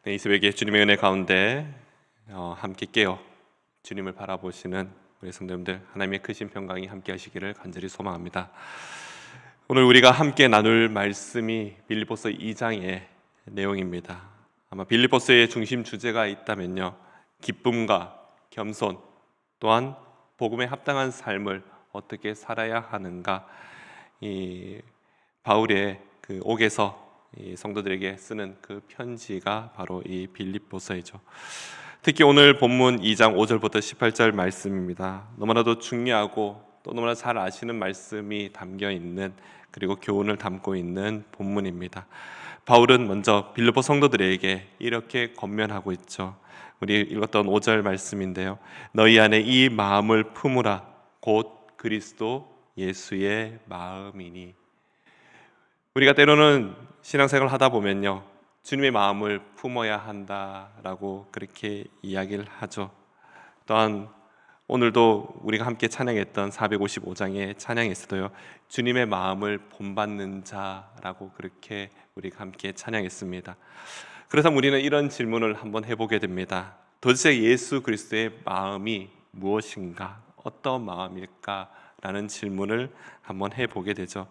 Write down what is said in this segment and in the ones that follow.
이 새벽에 주님의 은혜 가운데 함께 깨어 주님을 바라보시는 우리 성도님들, 하나님의 크신 평강이 함께 하시기를 간절히 소망합니다. 오늘 우리가 함께 나눌 말씀이 빌립보서 2장의 내용입니다. 아마 빌립보서의 중심 주제가 있다면요, 기쁨과 겸손, 또한 복음에 합당한 삶을 어떻게 살아야 하는가, 이 바울의 그 옥에서 이 성도들에게 쓰는 그 편지가 바로 이 빌립보서이죠. 특히 오늘 본문 2장 5절부터 18절 말씀입니다. 너무나도 중요하고 또 너무나 잘 아시는 말씀이 담겨 있는, 그리고 교훈을 담고 있는 본문입니다. 바울은 먼저 빌립보 성도들에게 이렇게 권면하고 있죠. 우리 읽었던 5절 말씀인데요, 너희 안에 이 마음을 품으라, 곧 그리스도 예수의 마음이니. 우리가 때로는 신앙생활을 하다 보면요, 주님의 마음을 품어야 한다라고 그렇게 이야기를 하죠. 또한 오늘도 우리가 함께 찬양했던 455장의 찬양에서도요, 주님의 마음을 본받는 자라고 그렇게 우리가 함께 찬양했습니다. 그래서 우리는 이런 질문을 한번 해보게 됩니다. 도대체 예수 그리스도의 마음이 무엇인가? 어떤 마음일까? 라는 질문을 한번 해보게 되죠.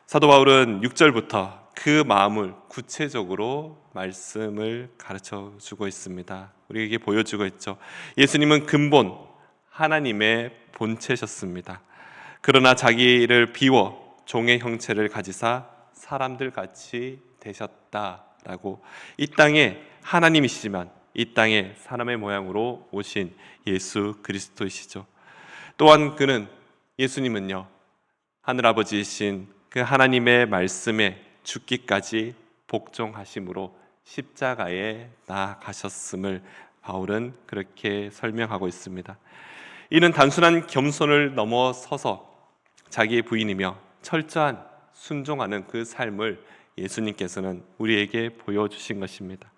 사도 바울은 6절부터 그 마음을 구체적으로 말씀을 가르쳐 주고 있습니다. 우리에게 보여주고 있죠. 예수님은 근본 하나님의 본체셨습니다. 그러나 자기를 비워 종의 형체를 가지사 사람들 같이 되셨다라고, 이 땅에 하나님이시지만 이 땅에 사람의 모양으로 오신 예수 그리스도이시죠. 또한 그는, 예수님은요, 하늘아버지이신 그 하나님의 말씀에 죽기까지 복종하심으로 십자가에 나아가셨음을 바울은 그렇게 설명하고 있습니다. 이는 단순한 겸손을 넘어서서 자기의 부인이며 철저한 순종하는 그 삶을 예수님께서는 우리에게 보여주신 것입니다.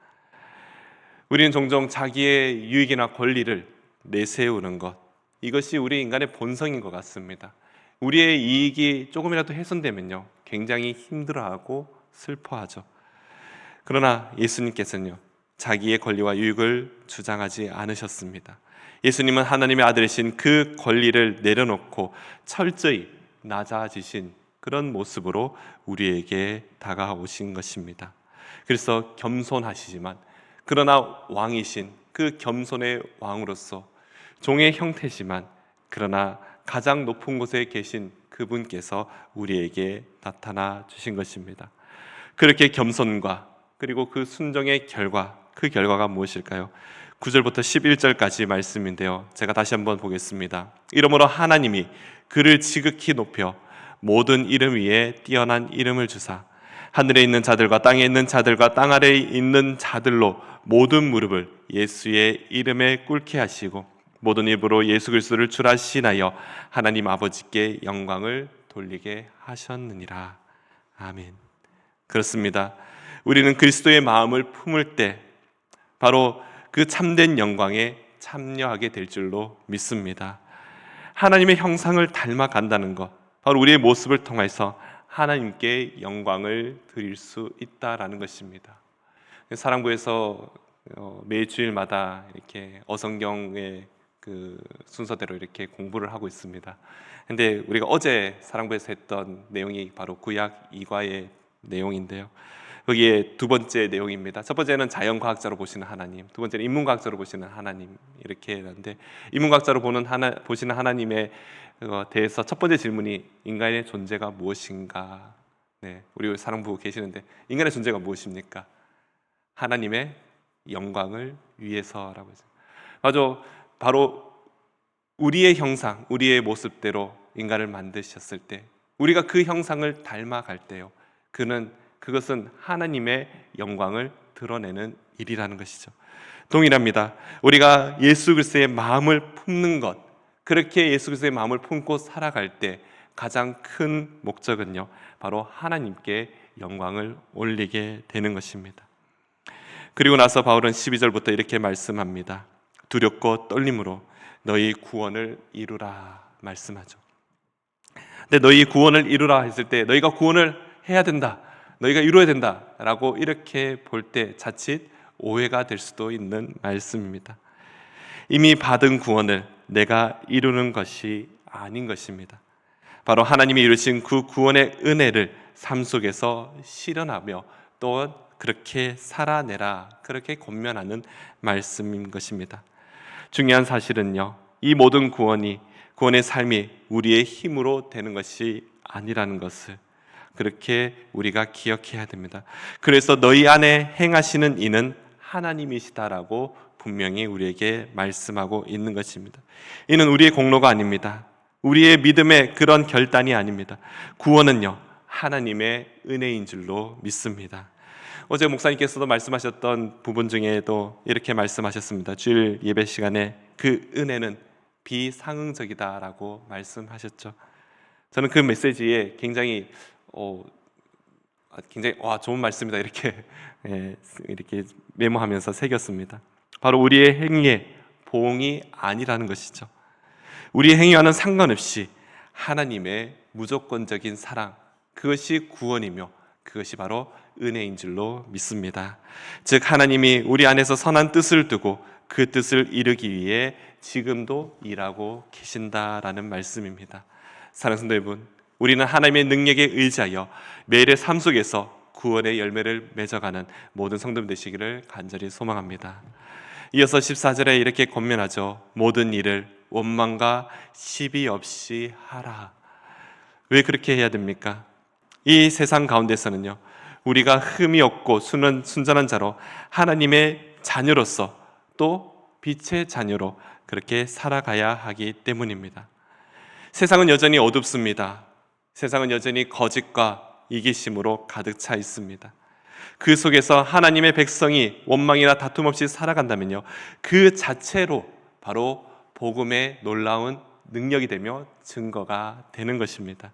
우리는 종종 자기의 유익이나 권리를 내세우는 것, 이것이 우리 인간의 본성인 것 같습니다. 우리의 이익이 조금이라도 훼손되면요, 굉장히 힘들어하고 슬퍼하죠. 그러나 예수님께서는요, 자기의 권리와 유익을 주장하지 않으셨습니다. 예수님은 하나님의 아들이신 그 권리를 내려놓고 철저히 낮아지신 그런 모습으로 우리에게 다가오신 것입니다. 그래서 겸손하시지만, 그러나 왕이신 그 겸손의 왕으로서 종의 형태지만, 그러나 가장 높은 곳에 계신 그분께서 우리에게 나타나 주신 것입니다. 그렇게 겸손과 그리고 그 순종의 결과, 그 결과가 무엇일까요? 9절부터 11절까지 말씀인데요, 제가 다시 한번 보겠습니다. 이러므로 하나님이 그를 지극히 높여 모든 이름 위에 뛰어난 이름을 주사 하늘에 있는 자들과 땅에 있는 자들과 땅 아래에 있는 자들로 모든 무릎을 예수의 이름에 꿇게 하시고 모든 입으로 예수 그리스도를 주라 시인하여 하나님 아버지께 영광을 돌리게 하셨느니라. 아멘. 그렇습니다. 우리는 그리스도의 마음을 품을 때 바로 그 참된 영광에 참여하게 될 줄로 믿습니다. 하나님의 형상을 닮아간다는 것, 바로 우리의 모습을 통해서 하나님께 영광을 드릴 수 있다라는 것입니다. 사랑부에서 매 주일마다 이렇게 어성경의 그 순서대로 이렇게 공부를 하고 있습니다. 근데 우리가 어제 사랑부에서 했던 내용이 바로 구약 2과의 내용인데요, 거기에 두 번째 내용입니다. 첫 번째는 자연과학자로 보시는 하나님, 두 번째는 인문과학자로 보시는 하나님, 이렇게 했는데, 인문과학자로 보시는 하나님에 대해서 첫 번째 질문이 인간의 존재가 무엇인가. 네, 우리 사랑부 계시는데 인간의 존재가 무엇입니까? 하나님의 영광을 위해서라고 했어요. 맞아. 바로 우리의 형상, 우리의 모습대로 인간을 만드셨을 때, 우리가 그 형상을 닮아갈 때요, 그것은 하나님의 영광을 드러내는 일이라는 것이죠. 동일합니다. 우리가 예수 그리스도의 마음을 품는 것, 그렇게 예수 그리스도의 마음을 품고 살아갈 때 가장 큰 목적은요, 바로 하나님께 영광을 올리게 되는 것입니다. 그리고 나서 바울은 12절부터 이렇게 말씀합니다. 두렵고 떨림으로 너희 구원을 이루라 말씀하죠. 근데 너희 구원을 이루라 했을 때, 너희가 구원을 해야 된다, 너희가 이루어야 된다라고 이렇게 볼 때 자칫 오해가 될 수도 있는 말씀입니다. 이미 받은 구원을 내가 이루는 것이 아닌 것입니다. 바로 하나님이 이루신 그 구원의 은혜를 삶 속에서 실현하며 또 그렇게 살아내라, 그렇게 권면하는 말씀인 것입니다. 중요한 사실은요, 이 모든 구원의 삶이 우리의 힘으로 되는 것이 아니라는 것을 그렇게 우리가 기억해야 됩니다. 그래서 너희 안에 행하시는 이는 하나님이시다라고 분명히 우리에게 말씀하고 있는 것입니다. 이는 우리의 공로가 아닙니다. 우리의 믿음의 그런 결단이 아닙니다. 구원은요, 하나님의 은혜인 줄로 믿습니다. 어제 목사님께서도 말씀하셨던 부분 중에도 이렇게 말씀하셨습니다. 주일 예배 시간에 그 은혜는 비상응적이다라고 말씀하셨죠. 저는 그 메시지에 굉장히 좋은 말씀이다 이렇게 메모하면서 새겼습니다. 바로 우리의 행위의 보응이 아니라는 것이죠. 우리의 행위와는 상관없이 하나님의 무조건적인 사랑, 그것이 구원이며 그것이 바로 은혜인 줄로 믿습니다. 즉 하나님이 우리 안에서 선한 뜻을 두고 그 뜻을 이루기 위해 지금도 일하고 계신다라는 말씀입니다. 사랑하는 성도 여러분, 우리는 하나님의 능력에 의지하여 매일의 삶 속에서 구원의 열매를 맺어가는 모든 성도들 되시기를 간절히 소망합니다. 이어서 14절에 이렇게 권면하죠. 모든 일을 원망과 시비 없이 하라. 왜 그렇게 해야 됩니까? 이 세상 가운데서는요, 우리가 흠이 없고 순전한 자로 하나님의 자녀로서 또 빛의 자녀로 그렇게 살아가야 하기 때문입니다. 세상은 여전히 어둡습니다. 세상은 여전히 거짓과 이기심으로 가득 차 있습니다. 그 속에서 하나님의 백성이 원망이나 다툼 없이 살아간다면요, 그 자체로 바로 복음의 놀라운 능력이 되며 증거가 되는 것입니다.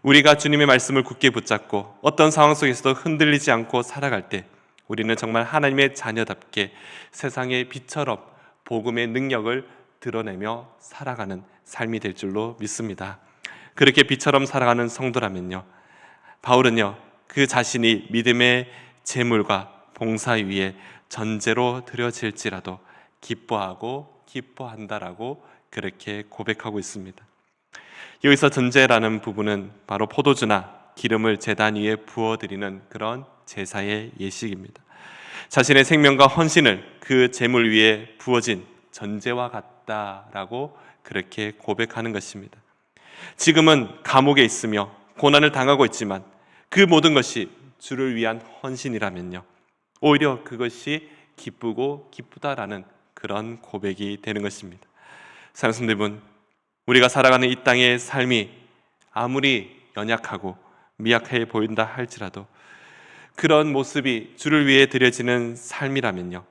우리가 주님의 말씀을 굳게 붙잡고 어떤 상황 속에서도 흔들리지 않고 살아갈 때 우리는 정말 하나님의 자녀답게 세상의 빛처럼 복음의 능력을 드러내며 살아가는 삶이 될 줄로 믿습니다. 그렇게 빛처럼 살아가는 성도라면요, 바울은요, 그 자신이 믿음의 제물과 봉사 위에 전제로 드려질지라도 기뻐하고 기뻐한다라고 그렇게 고백하고 있습니다. 여기서 전제라는 부분은 바로 포도주나 기름을 제단 위에 부어드리는 그런 제사의 예식입니다. 자신의 생명과 헌신을 그 제물 위에 부어진 전제와 같다라고 그렇게 고백하는 것입니다. 지금은 감옥에 있으며 고난을 당하고 있지만 그 모든 것이 주를 위한 헌신이라면요, 오히려 그것이 기쁘고 기쁘다라는 그런 고백이 되는 것입니다. 사랑하는 성도 여러분, 우리가 살아가는 이 땅의 삶이 아무리 연약하고 미약해 보인다 할지라도 그런 모습이 주를 위해 드려지는 삶이라면요,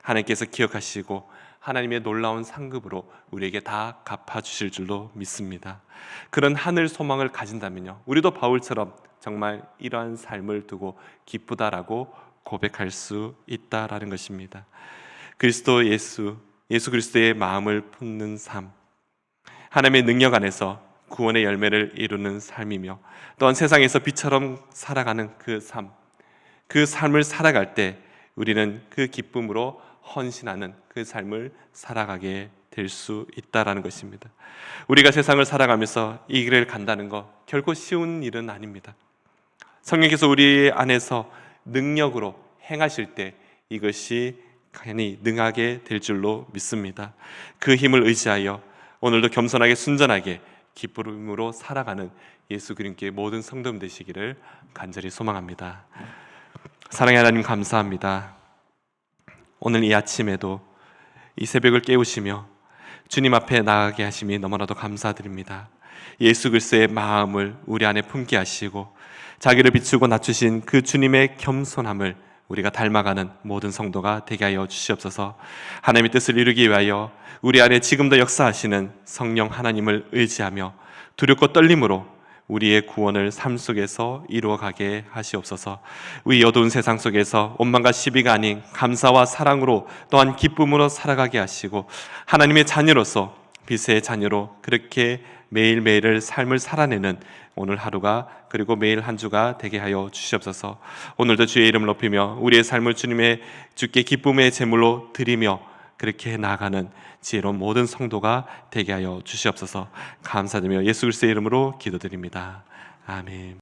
하나님께서 기억하시고 하나님의 놀라운 상급으로 우리에게 다 갚아주실 줄로 믿습니다. 그런 하늘 소망을 가진다면요, 우리도 바울처럼 정말 이러한 삶을 두고 기쁘다라고 고백할 수 있다라는 것입니다. 예수 그리스도의 마음을 품는 삶, 하나님의 능력 안에서 구원의 열매를 이루는 삶이며 또한 세상에서 빛처럼 살아가는 그 삶을 살아갈 때 우리는 그 기쁨으로 헌신하는 그 삶을 살아가게 될 수 있다라는 것입니다. 우리가 세상을 살아가면서 이 길을 간다는 것 결코 쉬운 일은 아닙니다. 성령께서 우리 안에서 능력으로 행하실 때 이것이 당연히 능하게 될 줄로 믿습니다. 그 힘을 의지하여 오늘도 겸손하게 순전하게 기쁨으로 살아가는 예수 그리스도의 모든 성도님 되시기를 간절히 소망합니다. 사랑의 하나님, 감사합니다. 오늘 이 아침에도 이 새벽을 깨우시며 주님 앞에 나가게 하심이 너무나도 감사드립니다. 예수 그리스도의 마음을 우리 안에 품게 하시고 자기를 비추고 낮추신 그 주님의 겸손함을 우리가 닮아가는 모든 성도가 되게 하여 주시옵소서. 하나님의 뜻을 이루기 위하여 우리 안에 지금도 역사하시는 성령 하나님을 의지하며 두렵고 떨림으로 우리의 구원을 삶 속에서 이루어가게 하시옵소서. 우리 어두운 세상 속에서 원망과 시비가 아닌 감사와 사랑으로 또한 기쁨으로 살아가게 하시고 하나님의 자녀로서 빛의 자녀로 그렇게 매일매일을 삶을 살아내는 오늘 하루가 그리고 매일 한 주가 되게 하여 주시옵소서. 오늘도 주의 이름을 높이며 우리의 삶을 주께 기쁨의 제물로 드리며 그렇게 나아가는 지혜로운 모든 성도가 되게 하여 주시옵소서. 감사드리며 예수 그리스도의 이름으로 기도드립니다. 아멘.